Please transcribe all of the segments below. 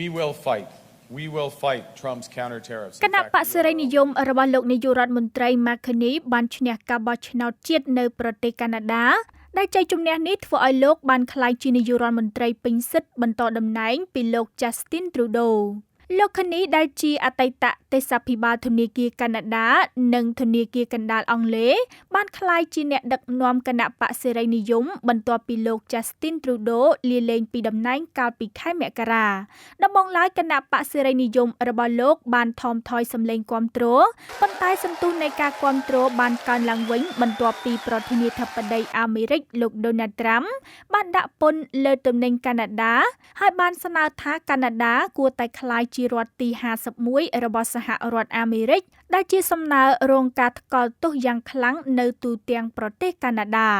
We will fight. We will fight Trump's counter tariffs. គណៈបក្សសេរីនិយមរបស់លោកនាយករដ្ឋមន្ត្រី Markey បានឈ្នះការបោះឆ្នោតជាតិនៅប្រទេសកាណាដាដែលជ័យជំនះនេះធ្វើឲ្យលោកបានក្លាយជានាយករដ្ឋមន្ត្រីពេញសិទ្ធិបន្តតំណែងពីលោក Justin Trudeau លោកខនីដែលជាអតីតទេសភិបាលធនាគារកាណាដានិងធនាគារកណ្ដាលអង់គ្លេសបានក្លាយជាអ្នកដឹកនាំគណៈបក្សសេរីនិយមបន្ទាប់ពីលោក Justin Trudeau លាលែងពីតំណែងកាលពីខែមករាដំបូងឡើយគណៈបក្សសេរីនិយមរបស់លោកបានថមថយសម្លេងគាំទ្រប៉ុន្តែសន្ទុះនៃការគាំទ្របានកើនឡើងវិញបន្ទាប់ពីប្រធានាធិបតីអាមេរិកលោក Donald Trump បានដាក់ពន្ធលើទំនិញកាណាដាហើយបានស្នើថាកាណាដាគួរតែក្លាយជារដ្ឋទី51របស់សហរដ្ឋអាមេរិកដែលជាសំណើរងការថ្កោលទោសយ៉ាងខ្លាំងនៅទូទាំងប្រទេសកាណាដា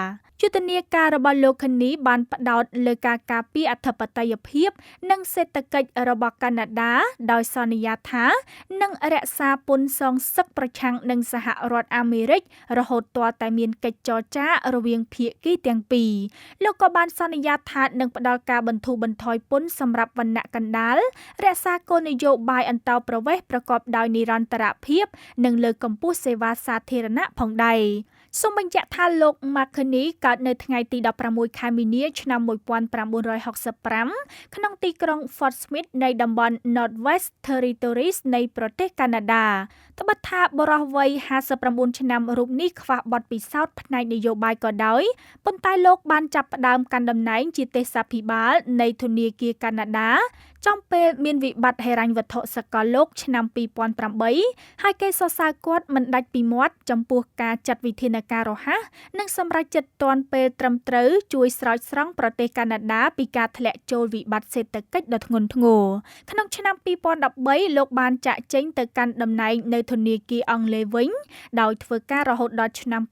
យុទ្ធនាការរបស់លោកខនីបានផ្ដោតលើការការពារអធិបតេយ្យភាពនិងសេដ្ឋកិច្ចរបស់កាណាដាដោយសន្យាថានឹងរក្សាពន្ធសងសឹកប្រឆាំងនឹងសហរដ្ឋអាមេរិករហូតទាល់តែមានកិច្ចចរចារវាងភាគីទាំងពីរលោកក៏បានសន្យាថានឹងផ្ដល់ការបន្ធូរបន្ថយពន្ធសម្រាប់វណ្ណៈកណ្ដាលរក្សាគោលនយោបាយអន្តោប្រវេសន៍ប្រកបដោយនិរន្តរភាពនិងលើកកម្ពស់សេវាសាធារណៈផងដែរសូមបញ្ជាក់ថាលោក Markey កើតនៅថ្ងៃទី16ខែមីនាឆ្នាំ1965ក្នុងទីក្រុង Fort Smith នៃតំបន់ Northwest Territories នៃប្រទេសកាណាដាត្បិតថាបុរសវ័យ59ឆ្នាំរូបនេះខ្វះបទពិសោធន៍ផ្នែកនយោបាយក៏ដោយប៉ុន្តែលោកបានចាប់ផ្ដើមកាន់តំណែងជាទេសភិបាលនៃធនាគារកាណាដាចំពេលមានវិបត្តិហិរញ្ញវត្ថុសកលលោកឆ្នាំ2008ហើយគេសរសើរគាត់មិនដាច់ពីមាត់ចំពោះការចាត់វិធានការរហ័សនិងសម្រេចចិត្តទាន់ពេលត្រឹមត្រូវជួយស្រោចស្រង់ប្រទេសកាណាដាពីការធ្លាក់ចូលវិបត្តិសេដ្ឋកិច្ចដ៏ធ្ងន់ធ្ងរក្នុងឆ្នាំ2013លោកបានចាក់ចេញទៅកាន់តំណែងនៅធនាគារអង់គ្លេសវិញដោយធ្វើការរហូតដល់ឆ្នាំ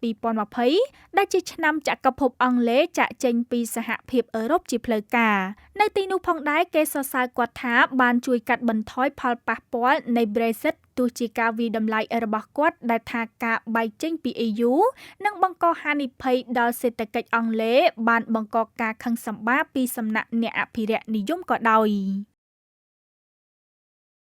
2020ដែលជាឆ្នាំចក្រភពអង់គ្លេសចាក់ចេញពីសហភាពអឺរ៉ុបជាផ្លូវការនៅទីនោះផងដែរគេសរសើរគាត់ថាបានជួយកាត់បន្ថយផលប៉ះពាល់នៃ Brexit ទោះជាការវាយតម្លៃរបស់គាត់ដែលថាការបែកចេញពី EU នឹងបង្កហានិភ័យដល់សេដ្ឋកិច្ចអង់គ្លេសបានបង្កការខឹងសម្បារពីសំណាក់អ្នកអភិរក្សនិយមក៏ដោយ